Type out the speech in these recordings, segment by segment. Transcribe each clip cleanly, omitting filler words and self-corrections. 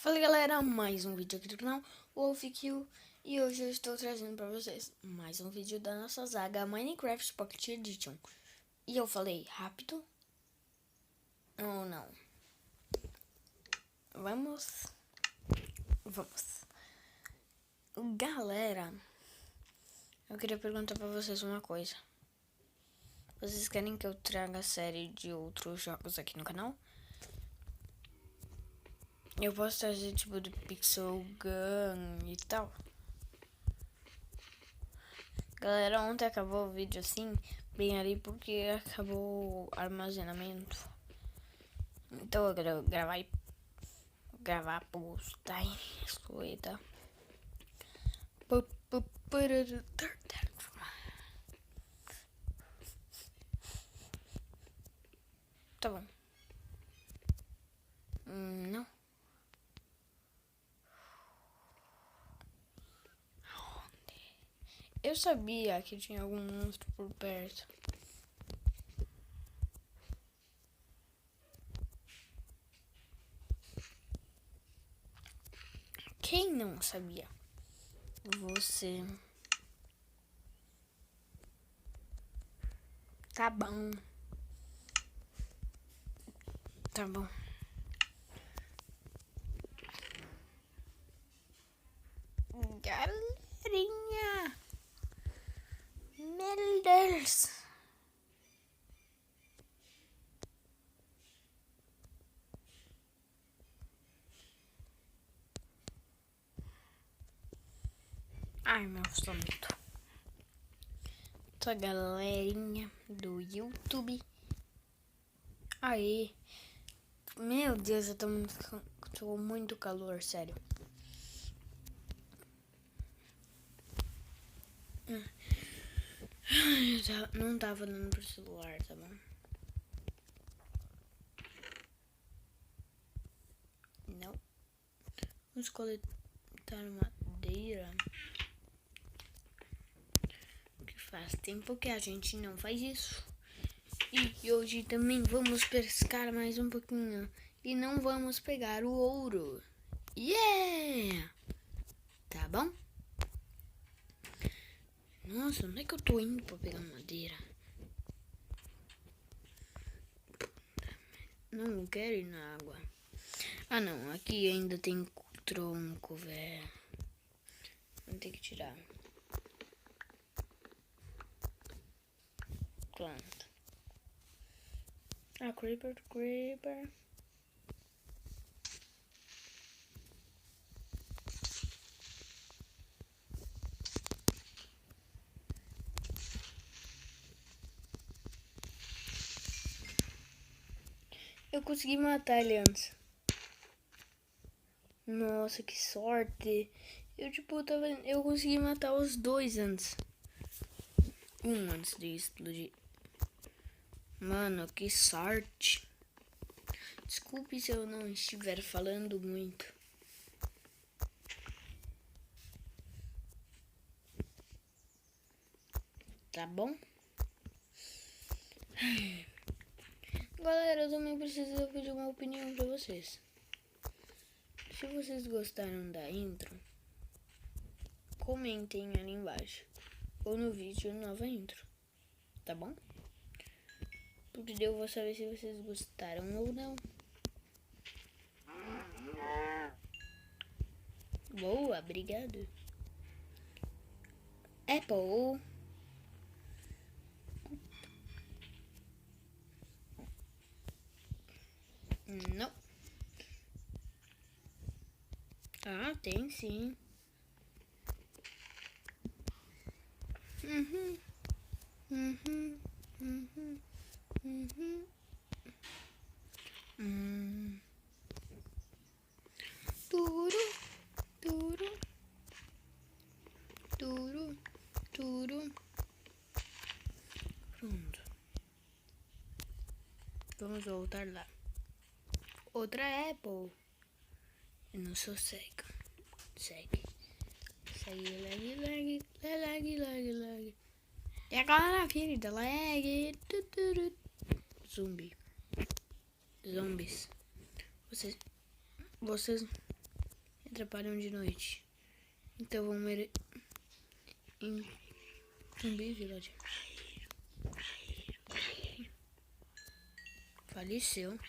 Fala galera, mais um vídeo aqui do canal WolfKill. E hoje eu estou trazendo pra vocês mais um vídeo da nossa saga Minecraft Pocket Edition. E eu falei rápido ou não? Vamos. Galera, eu queria perguntar pra vocês uma coisa. Vocês querem que eu traga a série de outros jogos aqui no canal? Eu posso trazer tipo do Pixel Gun e tal. Galera, ontem acabou o vídeo assim, bem ali, porque acabou o armazenamento. Então eu quero gravar, postar e excluída. Tá bom. Não. Eu sabia que tinha algum monstro por perto. Quem não sabia? Você. Tá bom. Tá bom. Galerinha. Meu Deus. Ai, meu estômago. Essa galerinha do YouTube. Aí. Meu Deus, eu tô muito calor, sério. Não tava dando pro celular, tá bom? Não. Vamos coletar madeira. Que faz tempo que a gente não faz isso. E hoje também vamos pescar mais um pouquinho. E não vamos pegar o ouro. Yeah! Tá bom? Nossa, onde é que eu tô indo pra pegar madeira? Não quero ir na água. Ah não, aqui ainda tem tronco, velho. Vou ter que tirar. Pronto. Ah, creeper. Eu consegui matar ele antes. Nossa, que sorte. Eu consegui matar os dois antes. Um antes de explodir. Mano, que sorte. Desculpe se eu não estiver falando muito. Tá bom? Galera, eu também preciso pedir uma opinião pra vocês. Se vocês gostaram da intro, comentem ali embaixo. Ou no vídeo nova intro. Tá bom? Porque eu vou saber se vocês gostaram ou não. Boa, obrigado. Apple. Não. Ah, tem sim. Turu. Pronto. Vamos voltar lá. Outra Apple. Eu não sou cego. Segue, lag. E agora, querida, lag. Zombies. Vocês atrapalham de noite. Então vamos em Zumbi Village. Faleceu.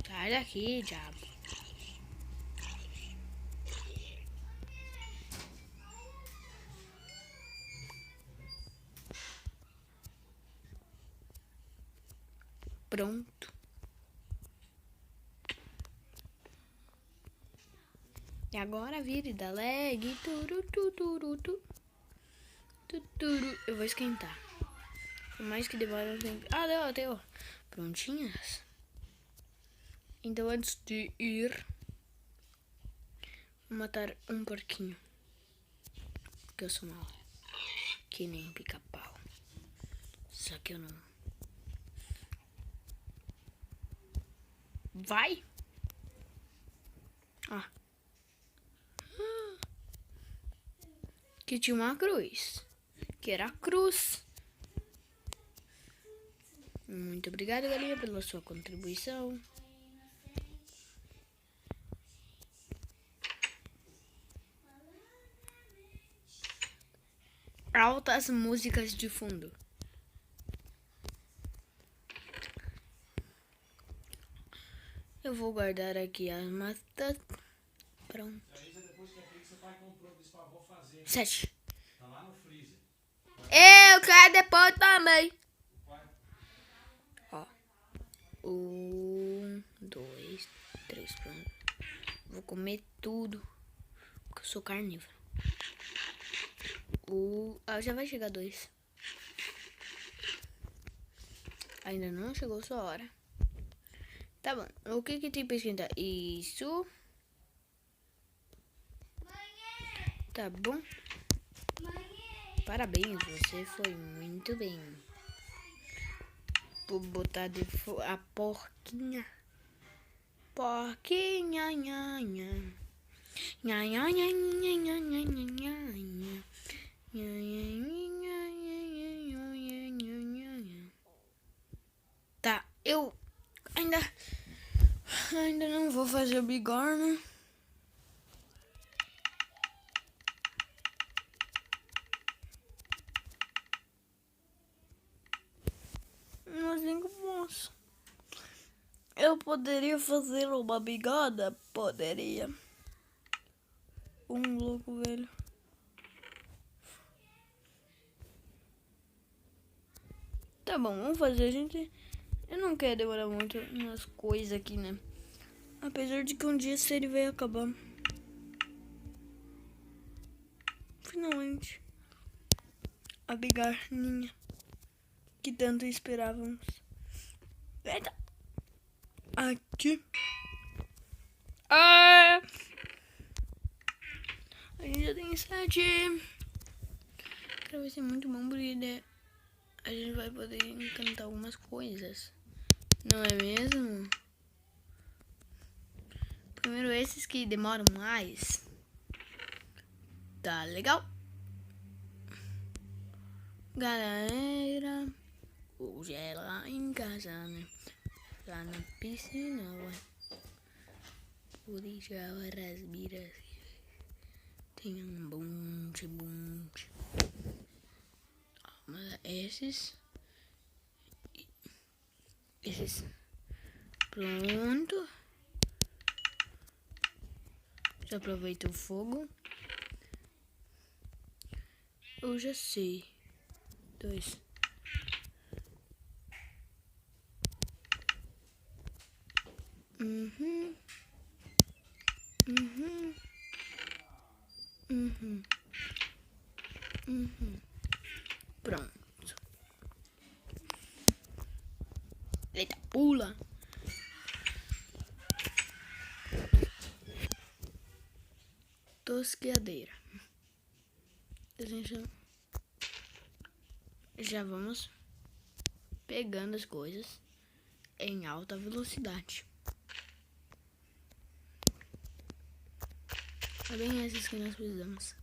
Sai daqui, diabo. Pronto. E agora vire da leg. Eu vou esquentar. Por mais que demore um tempo. Ah, deu. Prontinhas? Então antes de ir, vou matar um porquinho. Porque eu sou mal. Que nem pica-pau. Só que eu não. Vai! Ah. Que tinha uma cruz. Que era a cruz. Muito obrigado, galinha, pela sua contribuição. Altas músicas de fundo. Eu vou guardar aqui as matas. Pronto. 7. Tá lá no freezer. Eu quero depois também. Ó. 1, 2, 3. Pronto. Vou comer tudo. Porque eu sou carnívoro. Já vai chegar 2. Ainda não chegou sua hora. Tá bom. O que tem pra esquentar? Isso. Tá bom. Parabéns, você foi muito bem. Vou botar a porquinha. Porquinha, nha, nha. Nha, nha, nha, nha, nha, nha, nha, nha. Tá, eu ainda não vou fazer bigorna. Mas nem que posso. Eu poderia fazer uma bigorna? Poderia. Louco velho. Tá bom, vamos fazer, gente. Eu não quero demorar muito nas coisas aqui, né? Apesar de que um dia essa série vai acabar. Finalmente. A bigarninha que tanto esperávamos. Eita. Aqui. Ah! A gente já tem 7. Cara, vai ser muito bom porque a gente vai poder encantar algumas coisas. Não é mesmo? Primeiro esses que demoram mais. Tá legal? Galera, hoje é lá em casa, né? Lá na piscina, ué. Por isso as biras tem um bunte. Mas esses. Pronto. Já aproveita o fogo. Eu já sei. 2. Pronto. Eita, pula. Tosqueadeira. Já vamos pegando as coisas em alta velocidade. É bem essas que nós precisamos.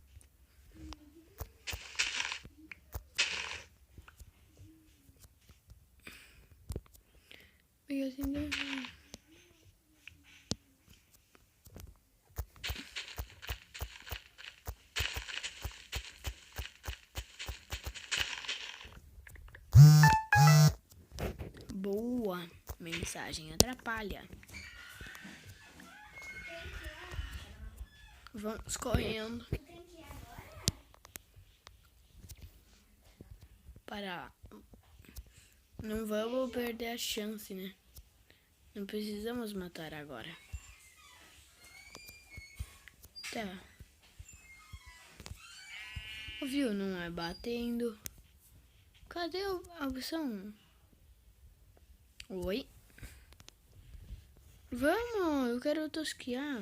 Boa. Mensagem atrapalha. Vamos correndo. Para. Não vamos perder a chance, né? Não precisamos matar agora. Tá. Viu? Não é batendo. Cadê a opção? Oi? Vamos, eu quero tosquiar.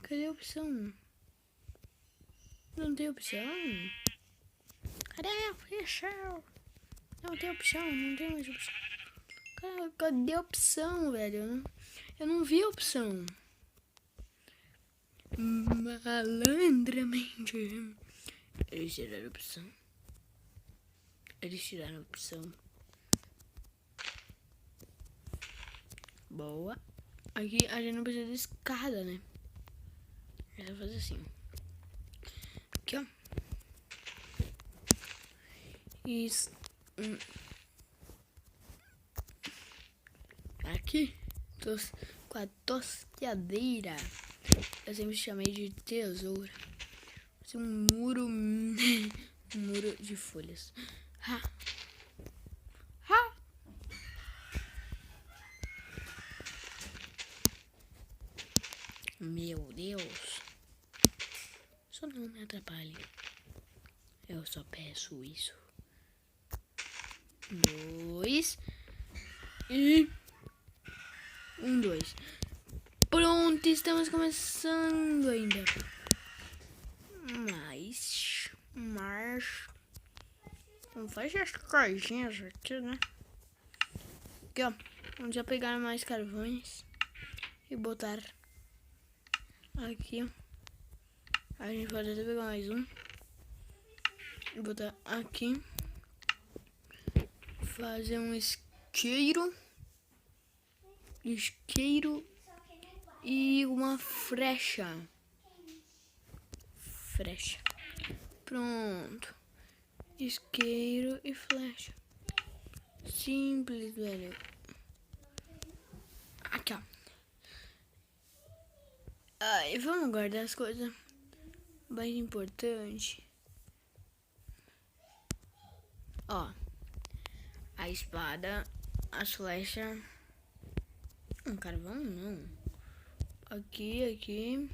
Cadê a opção? Não tem opção? Cadê a opção? Não tem opção, não tem mais opção. Cadê a opção, velho? Eu não vi a opção. Malandramente. Eles tiraram a opção. Eles tiraram a opção. Boa. Aqui a gente não precisa de escada, né? Eu vou fazer assim. Aqui, ó. Isso. Aqui. Com a tosquiadeira. Eu sempre chamei de tesoura. Assim, um muro. Um muro de folhas. Ha. Ha. Meu Deus. Só não me atrapalhe. Eu só peço isso. 2 e 2. Pronto, estamos começando ainda. Mas vamos fazer as coisinhas aqui, né? Aqui, ó. Vamos já pegar mais carvões e botar aqui, ó. A gente pode até pegar mais um e botar aqui. Fazer um isqueiro e uma flecha. Pronto. Isqueiro e flecha. Simples, velho. Aqui, ó. Ai, vamos guardar as coisas mais importantes. Ó. A espada, as flechas. Um carvão não. Aqui. Aqui.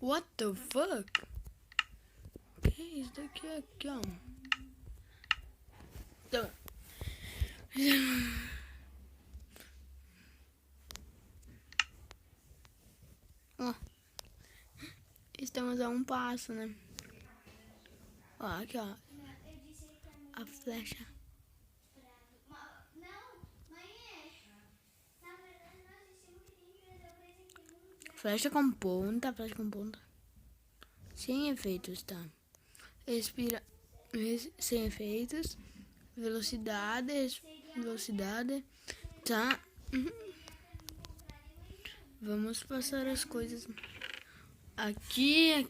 What the fuck? Que é isso daqui aqui, ó? Então. Ó. Estamos a um passo, né? Ó, aqui, ó. A flecha. Flecha com ponta. Sem efeitos, tá? Sem efeitos. Velocidade. Tá? Vamos passar as coisas. Aqui.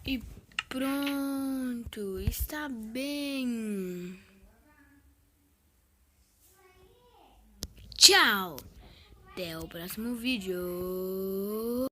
E pronto, está bem. Tchau. Até o próximo vídeo.